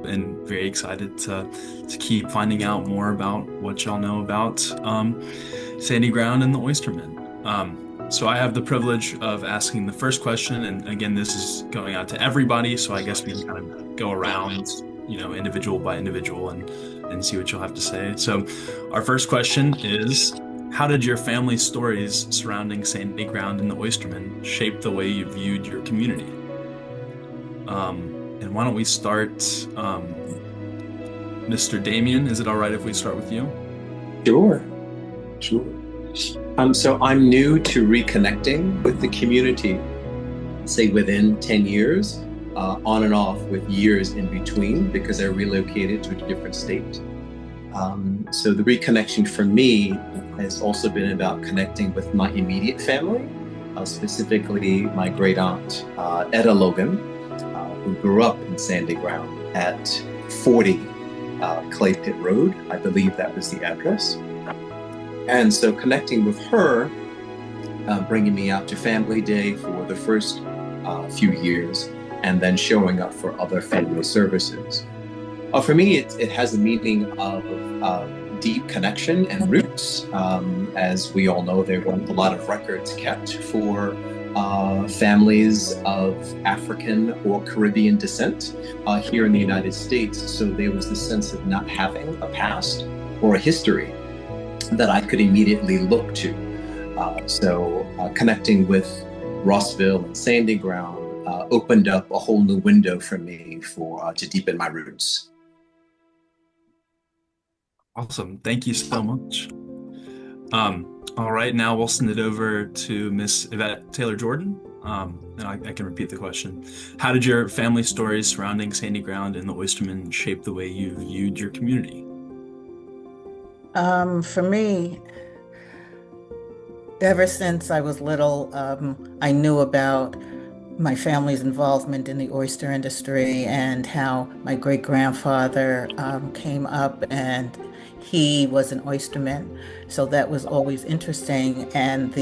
and very excited to keep finding out more about what y'all know about Sandy Ground and the Oystermen. So I have the privilege of asking the first question, and again, this is going out to everybody, so I guess we can kind of go around, individual by individual and see what you'll have to say. So our first question is, how did your family stories surrounding Sandy Ground and the Oystermen shape the way you viewed your community? And why don't we start, Mr. Damien, is it all right if we start with you? Sure, sure. So I'm new to reconnecting with the community, say within 10 years, on and off with years in between because I relocated to a different state. So the reconnection for me has also been about connecting with my immediate family, specifically my great aunt, Etta Logan, who grew up in Sandy Ground at 40 Clay Pit Road. I believe that was the address. And so connecting with her, bringing me out to Family Day for the first few years, and then showing up for other family services. For me, it has a meaning of deep connection and roots. As we all know, there were a lot of records kept for families of African or Caribbean descent here in the United States. So there was the sense of not having a past or a history that I could immediately look to. So connecting with Rossville and Sandy Ground opened up a whole new window for me to deepen my roots. Awesome. Thank you so much. All right, now we'll send it over to Miss Yvette Taylor-Jordan. And I can repeat the question. How did your family stories surrounding Sandy Ground and the Oystermen shape the way you viewed your community? For me, ever since I was little, I knew about my family's involvement in the oyster industry and how my great-grandfather came up and he was an oysterman. So that was always interesting. And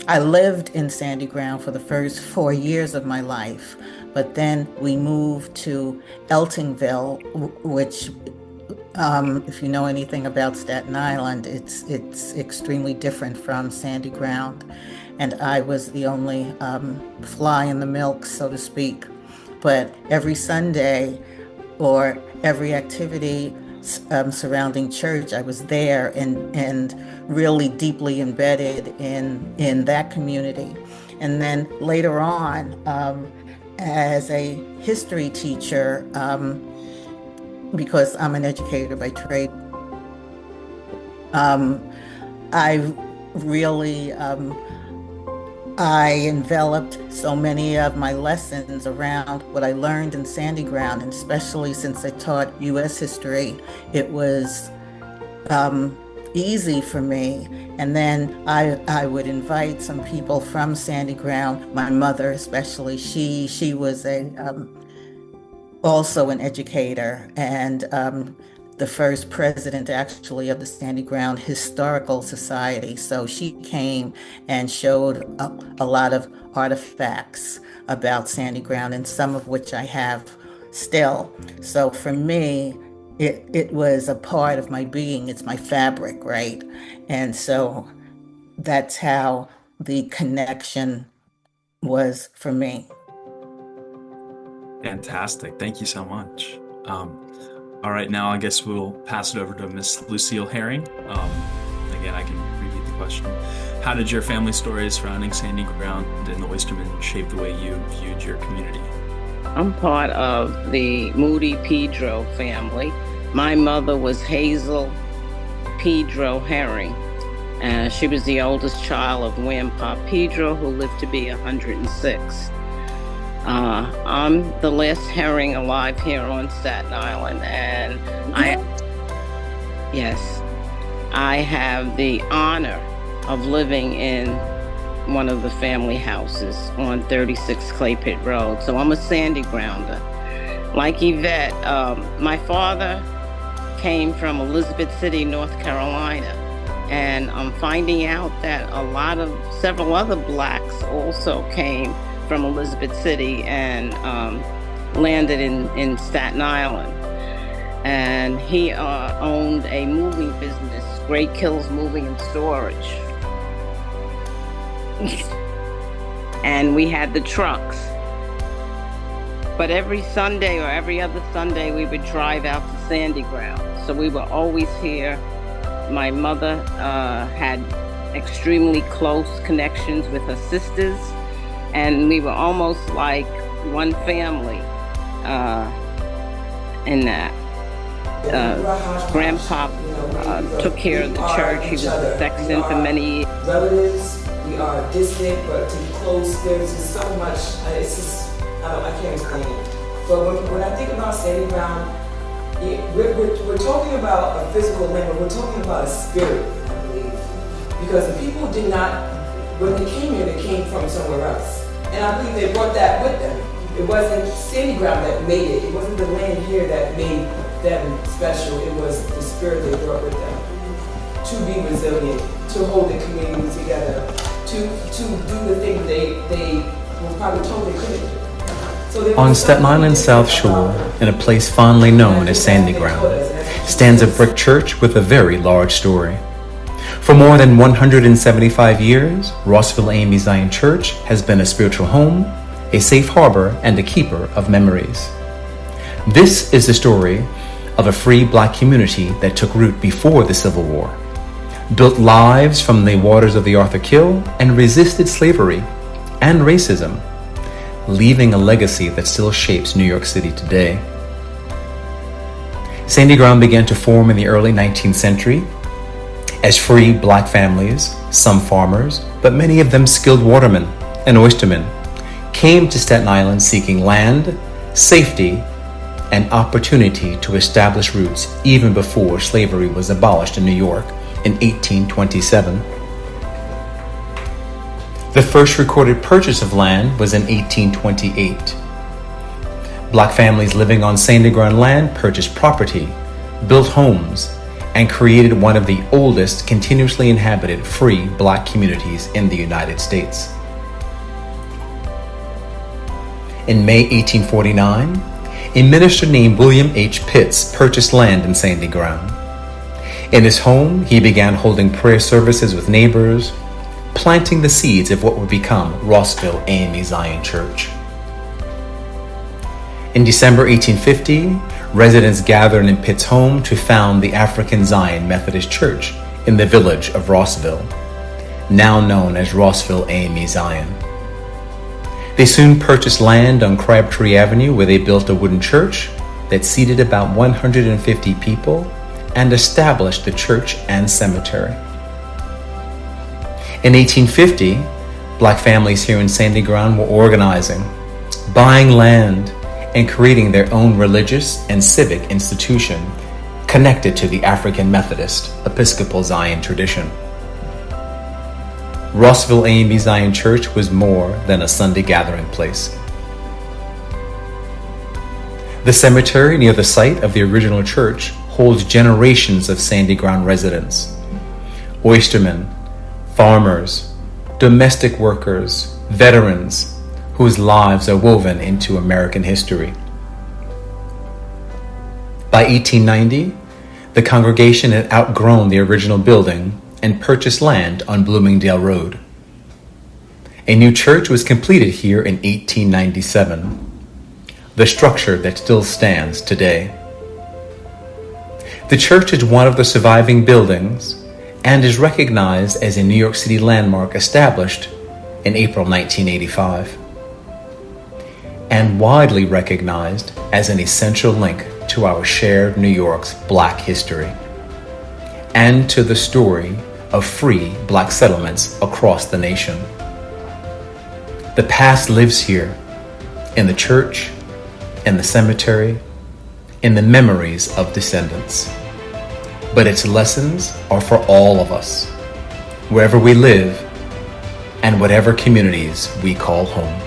I lived in Sandy Ground for the first 4 years of my life, but then we moved to Eltingville, which if you know anything about Staten Island, it's extremely different from Sandy Ground. And I was the only fly in the milk, so to speak. But every Sunday or every activity surrounding church, I was there and really deeply embedded in that community. And then later on, as a history teacher, because I'm an educator by trade, I really I enveloped so many of my lessons around what I learned in Sandy Ground, and especially since I taught U.S. history, it was easy for me. And then I would invite some people from Sandy Ground, my mother especially. She was also an educator and the first president actually of the Sandy Ground Historical Society. So she came and showed a lot of artifacts about Sandy Ground, and some of which I have still. So for me, it was a part of my being. It's my fabric, right? And so that's how the connection was for me. Fantastic. Thank you so much. All right, now I guess we'll pass it over to Miss Lucille Herring. Again, I can repeat the question. How did your family stories surrounding Sandy Ground and the Oystermen shape the way you viewed your community? I'm part of the Moody Pedro family. My mother was Hazel Pedro Herring, and she was the oldest child of Grandpa Pedro, who lived to be 106. I'm the last Herring alive here on Staten Island, and I have the honor of living in one of the family houses on 36 Clay Pit Road. So I'm a Sandy Grounder. Like Yvette, my father came from Elizabeth City, North Carolina, and I'm finding out that several other blacks also came from Elizabeth City, and landed in Staten Island. And he owned a moving business, Great Kills Moving and Storage. And we had the trucks. But every Sunday or every other Sunday, we would drive out to Sandy Ground. So we were always here. My mother had extremely close connections with her sisters, and we were almost like one family in that. Grandpa took care of the church. He was the sexton for many years. Relatives, we are distant, but to be close, there's just so much. It's just, I can't explain it. But when I think about Sandy Ground, we're talking about a physical land, but we're talking about a spirit, I believe. Because the people did not, when they came here, they came from somewhere else. And I believe they brought that with them. It wasn't Sandy Ground that made it. It wasn't the land here that made them special. It was the spirit they brought with them. To be resilient, to hold the community together, to do the thing they were probably told they couldn't do. On Staten Island's South Shore, in a place fondly known as Sandy Ground, stands a brick church with a very large story. For more than 175 years, Rossville A.M.E. Zion Church has been a spiritual home, a safe harbor, and a keeper of memories. This is the story of a free Black community that took root before the Civil War, built lives from the waters of the Arthur Kill, and resisted slavery and racism, leaving a legacy that still shapes New York City today. Sandy Ground began to form in the early 19th century as free Black families, some farmers, but many of them skilled watermen and oystermen, came to Staten Island seeking land, safety, and opportunity to establish roots even before slavery was abolished in New York in 1827. The first recorded purchase of land was in 1828. Black families living on Sandy Ground land purchased property, built homes, and created one of the oldest continuously inhabited free Black communities in the United States. In May 1849, a minister named William H. Pitts purchased land in Sandy Ground. In his home, he began holding prayer services with neighbors, planting the seeds of what would become Rossville A.M.E. Zion Church. In December 1850, residents gathered in Pitt's home to found the African Zion Methodist Church in the village of Rossville, now known as Rossville A.M.E. Zion. They soon purchased land on Crabtree Avenue, where they built a wooden church that seated about 150 people and established the church and cemetery. In 1850, Black families here in Sandy Ground were organizing, buying land, and creating their own religious and civic institution connected to the African Methodist Episcopal Zion tradition. Rossville A.M.E. Zion Church was more than a Sunday gathering place. The cemetery near the site of the original church holds generations of Sandy Ground residents, oystermen, farmers, domestic workers, veterans, whose lives are woven into American history. By 1890, the congregation had outgrown the original building and purchased land on Bloomingdale Road. A new church was completed here in 1897, the structure that still stands today. The church is one of the surviving buildings and is recognized as a New York City landmark established in April 1985, and widely recognized as an essential link to our shared New York's Black history and to the story of free Black settlements across the nation. The past lives here, in the church, in the cemetery, in the memories of descendants. But its lessons are for all of us, wherever we live and whatever communities we call home.